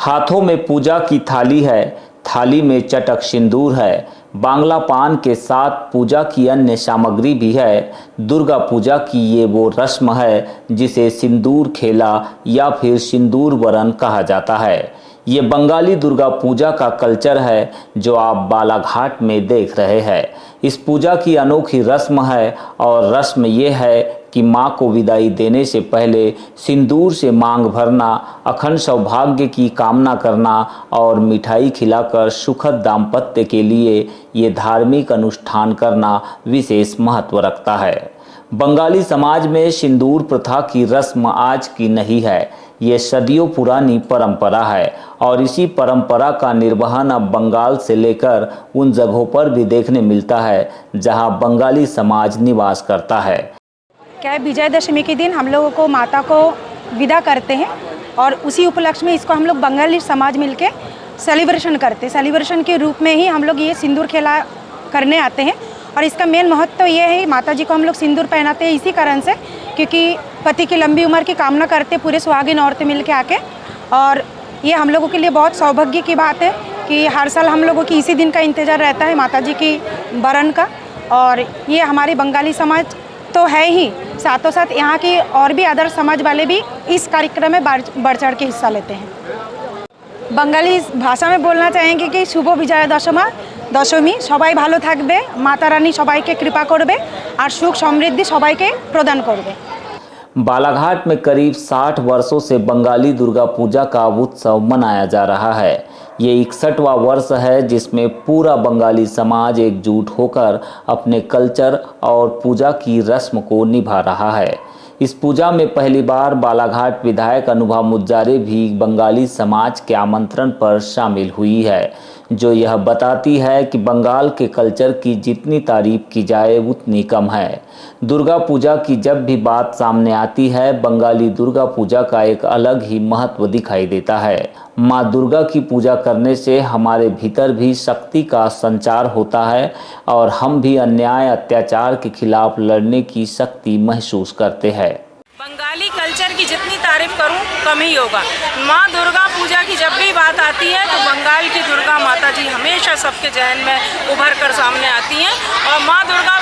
हाथों में पूजा की थाली है, थाली में चटक सिंदूर है। बांग्ला पान के साथ पूजा की अन्य सामग्री भी है। दुर्गा पूजा की ये वो रस्म है जिसे सिंदूर खेला या फिर सिंदूर वरण कहा जाता है। ये बंगाली दुर्गा पूजा का कल्चर है जो आप बालाघाट में देख रहे हैं। इस पूजा की अनोखी रस्म है और रस्म ये है कि मां को विदाई देने से पहले सिंदूर से मांग भरना, अखंड सौभाग्य की कामना करना और मिठाई खिलाकर सुखद दाम्पत्य के लिए ये धार्मिक अनुष्ठान करना विशेष महत्व रखता है। बंगाली समाज में सिंदूर प्रथा की रस्म आज की नहीं है, ये सदियों पुरानी परंपरा है और इसी परंपरा का निर्वहन अब बंगाल से लेकर उन जगहों पर भी देखने मिलता है जहां बंगाली समाज निवास करता है। क्या है, विजयदशमी के दिन हम लोगों को माता को विदा करते हैं और उसी उपलक्ष्य में इसको हम लोग बंगाली समाज मिलके सेलिब्रेशन करते हैं। सेलिब्रेशन के रूप में ही हम लोग ये सिंदूर खेला करने आते हैं और इसका मेन महत्व तो ये है, माता जी को हम लोग सिंदूर पहनाते हैं इसी कारण से क्योंकि पति की लंबी उम्र की कामना करते पूरे सुहागिन औरतें मिल के आके। और ये हम लोगों के लिए बहुत सौभाग्य की बात है कि हर साल हम लोगों की इसी दिन का इंतज़ार रहता है माता जी की वरण का। और ये हमारी बंगाली समाज तो है ही, साथों साथ यहाँ की और भी अदर समाज वाले भी इस कार्यक्रम में बढ़ चढ़ के हिस्सा लेते हैं। बंगाली भाषा में बोलना चाहेंगे कि शुभ विजय दशमी सबाई भालो थाकबे, माता रानी सबाइके कृपा करबे और सुख समृद्धि सबाइके प्रदान करबे। बालाघाट में करीब 60 वर्षों से बंगाली दुर्गा पूजा का उत्सव मनाया जा रहा है। ये 61वां वर्ष है जिसमें पूरा बंगाली समाज एकजुट होकर अपने कल्चर और पूजा की रस्म को निभा रहा है। इस पूजा में पहली बार बालाघाट विधायक अनुभा मुज्जारे भी बंगाली समाज के आमंत्रण पर शामिल हुई है, जो यह बताती है कि बंगाल के कल्चर की जितनी तारीफ की जाए उतनी कम है। दुर्गा पूजा की जब भी बात सामने आती है, बंगाली दुर्गा पूजा का एक अलग ही महत्व दिखाई देता है। माँ दुर्गा की पूजा करने से हमारे भीतर भी शक्ति का संचार होता है और हम भी अन्याय अत्याचार के खिलाफ लड़ने की शक्ति महसूस करते हैं। बंगाली कल्चर की जितनी तारीफ करूं कम ही होगा। माँ दुर्गा पूजा की जब भी बात आती है तो बंगाल की दुर्गा माता जी हमेशा सबके जहन में उभर कर सामने आती हैं। और माँ दुर्गा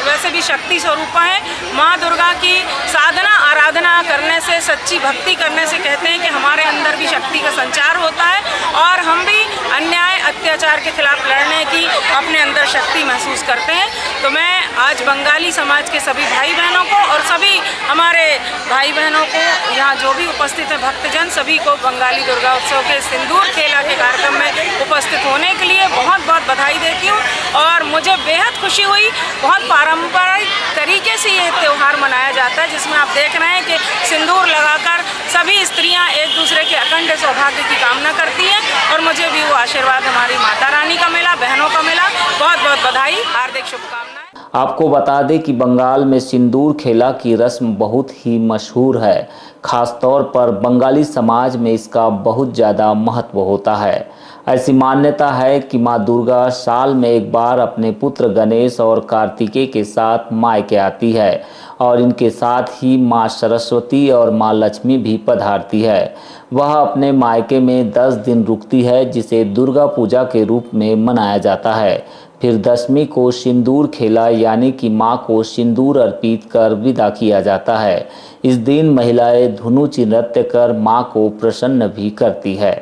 वैसे भी शक्ति स्वरूपा है। माँ दुर्गा की साधना आराधना करने से, सच्ची भक्ति करने से कहते हैं कि हमारे अंदर भी शक्ति का संचार होता है और हम भी अन्याय अत्याचार के खिलाफ लड़ने की अपने अंदर शक्ति महसूस करते हैं। तो मैं आज बंगाली समाज के सभी भाई बहनों को और सभी हमारे भाई बहनों को, यहाँ जो भी उपस्थित हैं भक्तजन, सभी को बंगाली दुर्गा उत्सव के सिंदूर खेला के कार्यक्रम में उपस्थित होने के लिए बहुत बहुत बधाई देती हूँ। और मुझे बेहद खुशी हुई। बहुत पारंपरिक तरीके से ये त्यौहार मनाया जाता है जिसमें आप देख रहे हैं कि सिंदूर लगाकर सभी स्त्रियाँ एक दूसरे के अखंड सौभाग्य की कामना करती हैं और मुझे भी वो आशीर्वाद हमारी माता रानी का मिला, बहनों का मिला। बहुत बहुत बधाई, हार्दिक शुभकामनाएं। आपको बता दें कि बंगाल में सिंदूर खेला की रस्म बहुत ही मशहूर है। खास तौर पर बंगाली समाज में इसका बहुत ज़्यादा महत्व होता है। ऐसी मान्यता है कि माँ दुर्गा साल में एक बार अपने पुत्र गणेश और कार्तिकेय के साथ मायके आती है और इनके साथ ही माँ सरस्वती और माँ लक्ष्मी भी पधारती है। वह अपने मायके में 10 दिन रुकती है जिसे दुर्गा पूजा के रूप में मनाया जाता है। फिर दशमी को सिंदूर खेला यानी कि माँ को सिंदूर अर्पित कर विदा किया जाता है। इस दिन महिलाएं धुनुची नृत्य कर माँ को प्रसन्न भी करती है।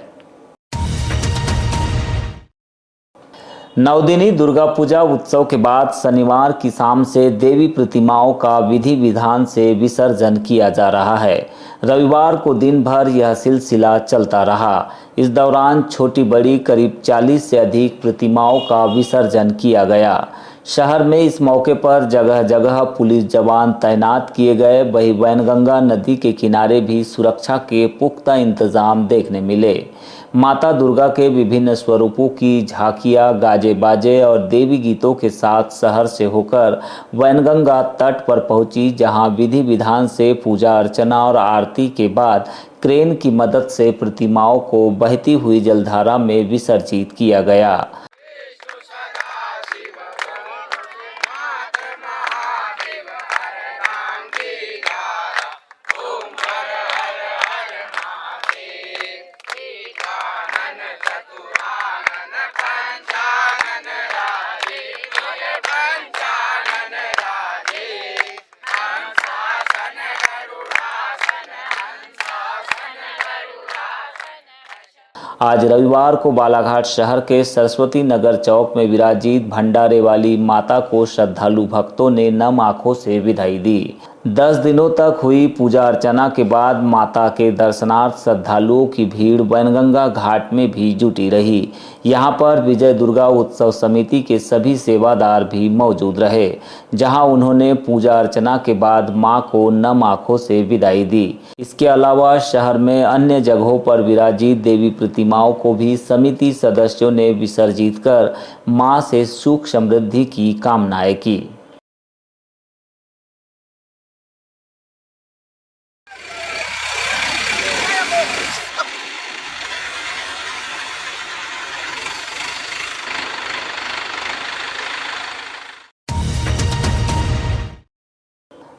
नवदिनी दुर्गा पूजा उत्सव के बाद शनिवार की शाम से देवी प्रतिमाओं का विधि विधान से विसर्जन किया जा रहा है। रविवार को दिन भर यह सिलसिला चलता रहा। इस दौरान छोटी बड़ी करीब 40 से अधिक प्रतिमाओं का विसर्जन किया गया। शहर में इस मौके पर जगह जगह पुलिस जवान तैनात किए गए। वहीं वैनगंगा नदी के किनारे भी सुरक्षा के पुख्ता इंतजाम देखने मिले। माता दुर्गा के विभिन्न स्वरूपों की झांकियां गाजे बाजे और देवी गीतों के साथ शहर से होकर वैनगंगा तट पर पहुंची, जहां विधि विधान से पूजा अर्चना और आरती के बाद क्रेन की मदद से प्रतिमाओं को बहती हुई जलधारा में विसर्जित किया गया। आज रविवार को बालाघाट शहर के सरस्वती नगर चौक में विराजित भंडारे वाली माता को श्रद्धालु भक्तों ने नम आंखों से विदाई दी। 10 दिनों तक हुई पूजा अर्चना के बाद माता के दर्शनार्थ श्रद्धालुओं की भीड़ वैनगंगा घाट में भी जुटी रही। यहां पर विजय दुर्गा उत्सव समिति के सभी सेवादार भी मौजूद रहे, जहां उन्होंने पूजा अर्चना के बाद मां को नम आंखों से विदाई दी। इसके अलावा शहर में अन्य जगहों पर विराजित देवी प्रतिमाओं को भी समिति सदस्यों ने विसर्जित कर मां से सुख समृद्धि की कामनाएं की।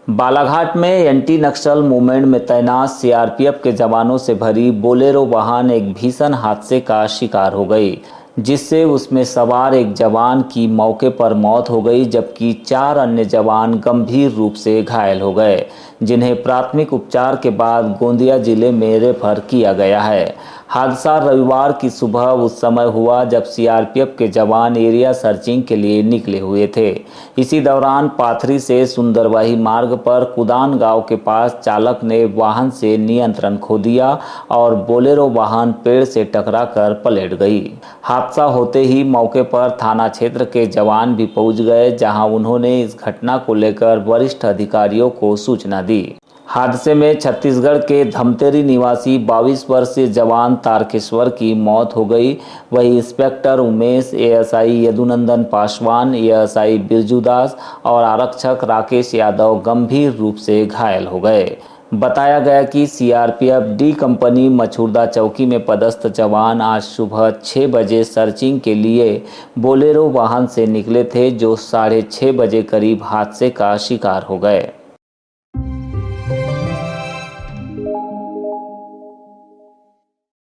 बालाघाट में एंटी नक्सल मूवमेंट में तैनात सीआरपीएफ के जवानों से भरी बोलेरो वाहन एक भीषण हादसे का शिकार हो गई, जिससे उसमें सवार एक जवान की मौके पर मौत हो गई, जबकि 4 अन्य जवान गंभीर रूप से घायल हो गए, जिन्हें प्राथमिक उपचार के बाद गोंदिया जिले में रेफर किया गया है। हादसा रविवार की सुबह उस समय हुआ जब सीआरपीएफ के जवान एरिया सर्चिंग के लिए निकले हुए थे। इसी दौरान पाथरी से सुंदरवाही मार्ग पर कुदान गांव के पास चालक ने वाहन से नियंत्रण खो दिया और बोलेरो वाहन पेड़ से टकराकर पलट गई। हादसा होते ही मौके पर थाना क्षेत्र के जवान भी पहुंच गए, जहां उन्होंने इस घटना को लेकर वरिष्ठ अधिकारियों को सूचना दी। हादसे में छत्तीसगढ़ के धमतेरी निवासी 22 वर्षीय जवान तारकेश्वर की मौत हो गई। वहीं inspector Umesh, ASI Yadunandan Paswan, ASI Birju Das और आरक्षक राकेश यादव गंभीर रूप से घायल हो गए। बताया गया कि सीआरपीएफ डी कंपनी मछुरदा चौकी में पदस्थ जवान आज सुबह 6 बजे सर्चिंग के लिए बोलेरो वाहन से निकले थे, जो 6:30 बजे करीब हादसे का शिकार हो गए।